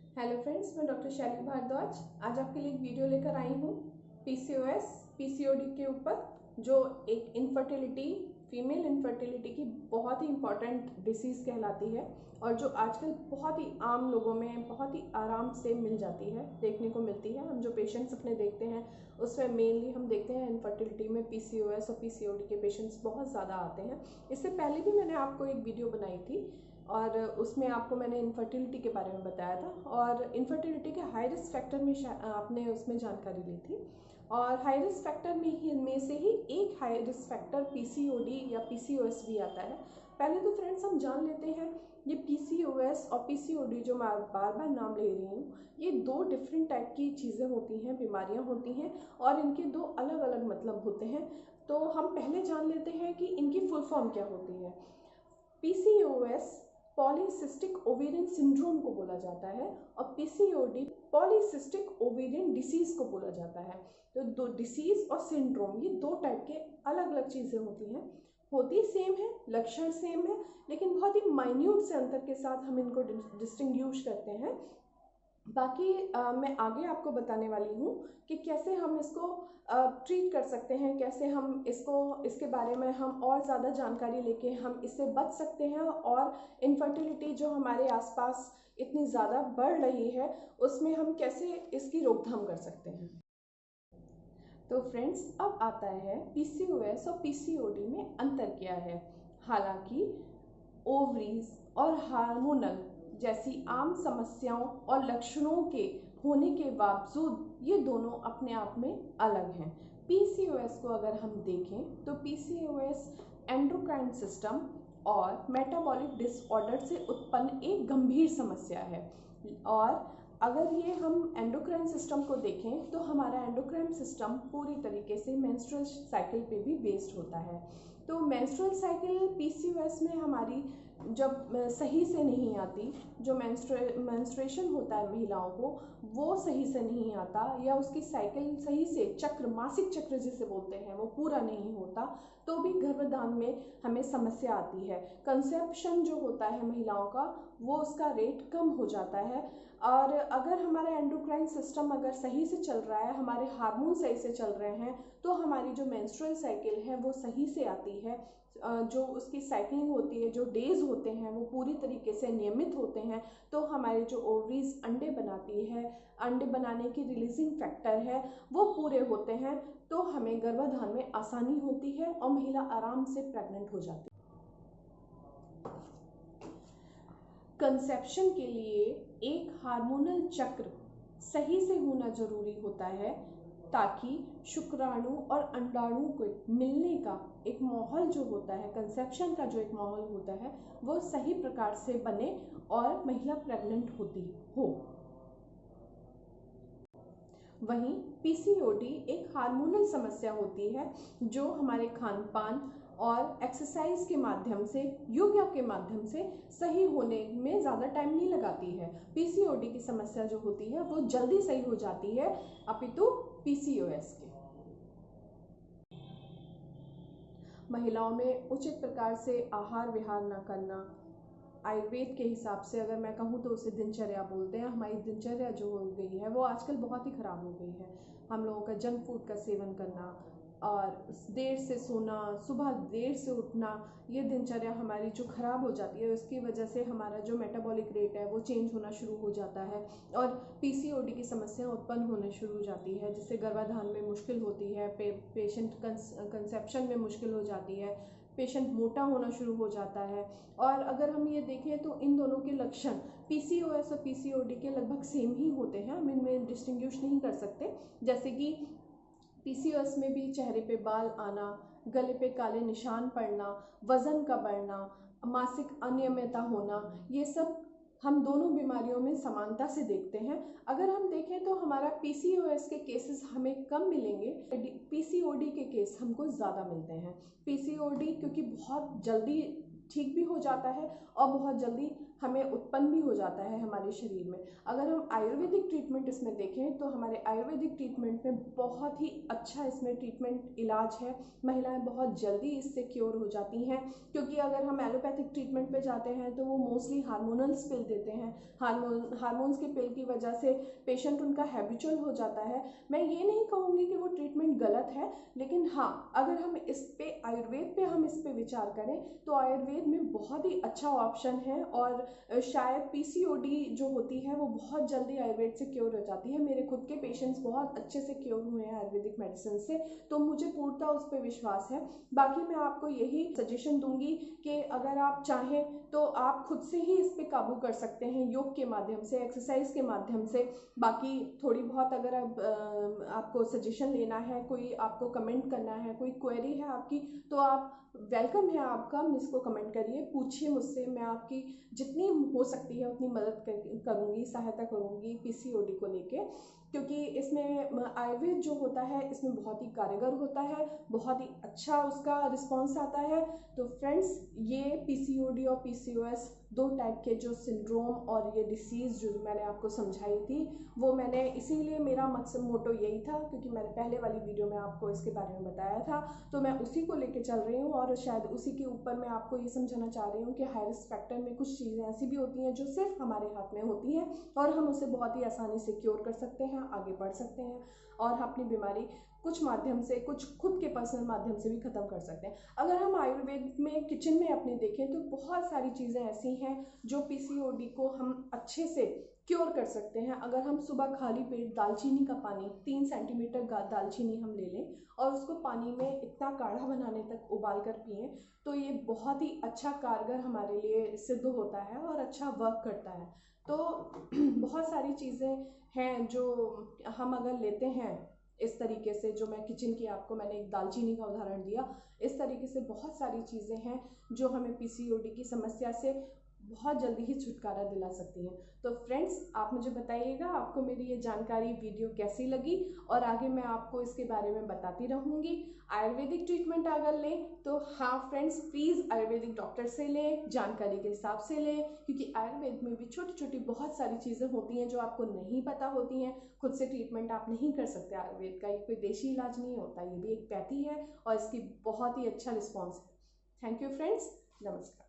Hello friends, मैं doctor शैली भारद्वाज आज आपके लिए एक वीडियो लेकर आई हूँ पीसीओएस पीसीओडी के ऊपर, जो एक इनफर्टिलिटी फीमेल इनफर्टिलिटी की बहुत ही इम्पॉर्टेंट डिसीज़ कहलाती है और जो आजकल बहुत ही आम लोगों में बहुत ही आराम से मिल जाती है, देखने को मिलती है। हम जो पेशेंट्स अपने देखते हैं उसमें मेनली हम देखते हैं इनफर्टिलिटी में पीसीओएस और पीसीओडी के पेशेंट्स बहुत ज़्यादा आते हैं। इससे पहले भी मैंने आपको एक वीडियो बनाई थी और उसमें आपको मैंने इनफर्टिलिटी के बारे में बताया था और इनफर्टिलिटी के हाई रिस्क फैक्टर में आपने उसमें जानकारी ली थी। और हाई रिस्क फैक्टर में से ही एक हाई रिस्क फैक्टर पीसीओडी या पीसीओएस भी आता है। पहले तो फ्रेंड्स हम जान लेते हैं ये पीसीओएस और पीसीओडी जो मैं बार बार नाम ले रही हूँ, ये दो डिफरेंट टाइप की चीज़ें होती हैं, बीमारियाँ होती हैं और इनके दो अलग अलग मतलब होते हैं। तो हम पहले जान लेते हैं कि इनकी फुल फॉर्म क्या होती है। पीसीओएस पॉलीसिस्टिक ओवेरियन सिंड्रोम को बोला जाता है और पीसीओडी पॉलीसिस्टिक ओवेरियन डिसीज को बोला जाता है। तो दो डिसीज और सिंड्रोम ये दो टाइप के अलग अलग चीज़ें होती सेम है, लक्षण सेम है, लेकिन बहुत ही माइन्यूट से अंतर के साथ हम इनको डिस्टिंग्विश करते हैं। बाकी मैं आगे आपको बताने वाली हूँ कि कैसे हम इसको ट्रीट कर सकते हैं, कैसे हम इसके बारे में हम और ज़्यादा जानकारी लेके हम इससे बच सकते हैं और इनफर्टिलिटी जो हमारे आसपास इतनी ज़्यादा बढ़ रही है उसमें हम कैसे इसकी रोकथाम कर सकते हैं। तो फ्रेंड्स, अब आता है पीसीओएस और पीसीओडी में अंतर क्या है। हालांकि ओवरीज और हार्मोनल जैसी आम समस्याओं और लक्षणों के होने के बावजूद ये दोनों अपने आप में अलग हैं। पीसीओएस को अगर हम देखें तो पीसीओएस एंडोक्राइन सिस्टम और मेटाबॉलिक डिसऑर्डर से उत्पन्न एक गंभीर समस्या है। और अगर ये हम एंडोक्राइन सिस्टम को देखें तो हमारा एंडोक्राइन सिस्टम पूरी तरीके से मेंस्ट्रुअल साइकिल पे भी बेस्ड होता है। तो मेंस्ट्रुअल साइकिल पीसीओएस में हमारी जब सही से नहीं आती, जो मेंस्ट्रुएशन होता है महिलाओं को वो सही से नहीं आता या उसकी साइकिल सही से चक्र, मासिक चक्र जिसे बोलते हैं, वो पूरा नहीं होता, तो भी गर्भधान में हमें समस्या आती है। कंसेप्शन जो होता है महिलाओं का वो उसका रेट कम हो जाता है। और अगर हमारा एंडोक्राइन सिस्टम अगर सही से चल रहा है, हमारे हार्मोन सही से चल रहे हैं, तो हमारी जो मेंस्ट्रुअल साइकिल है वो सही से आती है। जो उसकी साइकिलिंग होती है, जो डेज होते हैं वो पूरी तरीके से नियमित होते हैं। तो हमारे जो ओवरीज अंडे बनाती है, अंडे बनाने की रिलीजिंग फैक्टर है वो पूरे होते हैं, तो हमें गर्भाधान में आसानी होती है और महिला आराम से प्रेग्नेंट हो जाती है। कंसेप्शन के लिए एक हार्मोनल चक्र सही से होना जरूरी होता है ताकि शुक्राणु और अंडाणु को मिलने का एक माहौल जो होता है, कंसेप्शन का जो एक माहौल होता है वो सही प्रकार से बने और महिला प्रेग्नेंट होती हो। वहीं पीसीओडी एक हार्मोनल समस्या होती है जो हमारे खान पान और एक्सरसाइज के माध्यम से, योगा के माध्यम से सही होने में ज़्यादा टाइम नहीं लगाती है। पीसीओडी की समस्या जो होती है वो जल्दी सही हो जाती है अपितु पीसीओएस के। महिलाओं में उचित प्रकार से आहार विहार न करना, आयुर्वेद के हिसाब से अगर मैं कहूँ तो उसे दिनचर्या बोलते हैं। हमारी दिनचर्या जो हो गई है वो आजकल बहुत ही ख़राब हो गई है। हम लोगों का जंक फूड का सेवन करना और देर से सोना, सुबह देर से उठना, ये दिनचर्या हमारी जो ख़राब हो जाती है उसकी वजह से हमारा जो मेटाबॉलिक रेट है वो चेंज होना शुरू हो जाता है और पीसीओडी की समस्या उत्पन्न होने शुरू हो जाती है, जिससे गर्भाधान में मुश्किल होती है, पेशेंट कंसेप्शन में मुश्किल हो जाती है, पेशेंट मोटा होना शुरू हो जाता है। और अगर हम ये देखें तो इन दोनों के लक्षण पीसीओएस और पीसीओडी के लगभग सेम ही होते हैं, हम इनमें डिस्टिंग्विश नहीं कर सकते। जैसे कि पीसीओएस में भी चेहरे पे बाल आना, गले पे काले निशान पड़ना, वजन का बढ़ना, मासिक अनियमितता होना, ये सब हम दोनों बीमारियों में समानता से देखते हैं। अगर हम देखें तो हमारा पीसीओएस के केसेस हमें कम मिलेंगे, पीसीओडी के केस हमको ज़्यादा मिलते हैं। पीसीओडी क्योंकि बहुत जल्दी ठीक भी हो जाता है और बहुत जल्दी हमें उत्पन्न भी हो जाता है हमारे शरीर में। अगर हम आयुर्वेदिक ट्रीटमेंट इसमें देखें तो हमारे आयुर्वेदिक ट्रीटमेंट में बहुत ही अच्छा इसमें ट्रीटमेंट इलाज है। महिलाएं बहुत जल्दी इससे क्योर हो जाती हैं, क्योंकि अगर हम एलोपैथिक ट्रीटमेंट पे जाते हैं तो वो मोस्टली हार्मोनल्स पिल देते हैं। हार्मोन्स के पिल की वजह से पेशेंट उनका हैबिचुअल हो जाता है। मैं ये नहीं कहूँगी कि वो ट्रीटमेंट गलत है, लेकिन हाँ, अगर हम इस पे आयुर्वेद पे हम इस पे विचार करें तो आयुर्वेद में बहुत ही अच्छा ऑप्शन है। और शायद पीसीओडी जो होती है वो बहुत जल्दी आयुर्वेद से क्योर हो जाती है। मेरे खुद के पेशेंट्स बहुत अच्छे से क्योर हुए हैं आयुर्वेदिक मेडिसिन से, तो मुझे पूर्णतः उस पर विश्वास है। बाकी मैं आपको यही सजेशन दूंगी कि अगर आप चाहें तो आप खुद से ही इस पे काबू कर सकते हैं, योग के माध्यम से, एक्सरसाइज के माध्यम से। बाकी थोड़ी बहुत अगर आपको सजेशन लेना है, कोई आपको कमेंट करना है, कोई क्वेरी है आपकी, तो आप वेलकम है आपका, मुझको कमेंट करिए, पूछिए मुझसे। मैं आपकी जितनी हो सकती है उतनी मदद करूँगी, सहायता करूँगी पीसीओडी को लेके, क्योंकि इसमें आयुर्वेद जो होता है इसमें बहुत ही कारगर होता है, बहुत ही अच्छा उसका रिस्पॉन्स आता है। तो फ्रेंड्स, ये पीसीओडी और पीसीओएस दो टाइप के जो सिंड्रोम और ये डिसीज़ जो मैंने आपको समझाई थी, वो मैंने इसीलिए, मेरा मकसद मोटो यही था, क्योंकि मैंने पहले वाली वीडियो में आपको इसके बारे में बताया था, तो मैं उसी को लेके चल रही हूँ। और शायद उसी के ऊपर मैं आपको ये समझाना चाह रही हूँ कि हाई रिस्क फैक्टर में कुछ चीज़ें ऐसी भी होती हैं जो सिर्फ हमारे हाथ में होती हैं, और हम उसे बहुत ही आसानी से क्योर कर सकते हैं, आगे बढ़ सकते हैं, और अपनी बीमारी कुछ माध्यम से, कुछ खुद के पर्सनल माध्यम से भी ख़त्म कर सकते हैं। अगर हम आयुर्वेद में किचन में अपने देखें तो बहुत सारी चीज़ें ऐसी हैं जो पीसीओडी को हम अच्छे से क्योर कर सकते हैं। अगर हम सुबह खाली पेट दालचीनी का पानी, 3 सेंटीमीटर दालचीनी हम ले लें और उसको पानी में इतना गाढ़ा बनाने तक उबाल कर पिएं, तो ये बहुत ही अच्छा कारगर हमारे लिए सिद्ध होता है और अच्छा वर्क करता है। तो बहुत सारी चीज़ें हैं जो हम अगर लेते हैं इस तरीके से, जो मैं किचन की आपको मैंने एक दालचीनी का उदाहरण दिया, इस तरीके से बहुत सारी चीज़ें हैं जो हमें पीसीओडी की समस्या से बहुत जल्दी ही छुटकारा दिला सकती हैं। तो फ्रेंड्स, आप मुझे बताइएगा आपको मेरी ये जानकारी वीडियो कैसी लगी, और आगे मैं आपको इसके बारे में बताती रहूँगी। आयुर्वेदिक ट्रीटमेंट अगर लें तो हाँ फ्रेंड्स, प्लीज़ आयुर्वेदिक डॉक्टर से लें, जानकारी के हिसाब से लें, क्योंकि आयुर्वेद में भी छोटी छोटी बहुत सारी चीज़ें होती हैं जो आपको नहीं पता होती हैं। खुद से ट्रीटमेंट आप नहीं कर सकते आयुर्वेद का, ये कोई देशी इलाज नहीं होता, ये भी एक पैथी है और इसकी बहुत ही अच्छा रिस्पॉन्स है। थैंक यू फ्रेंड्स, नमस्कार।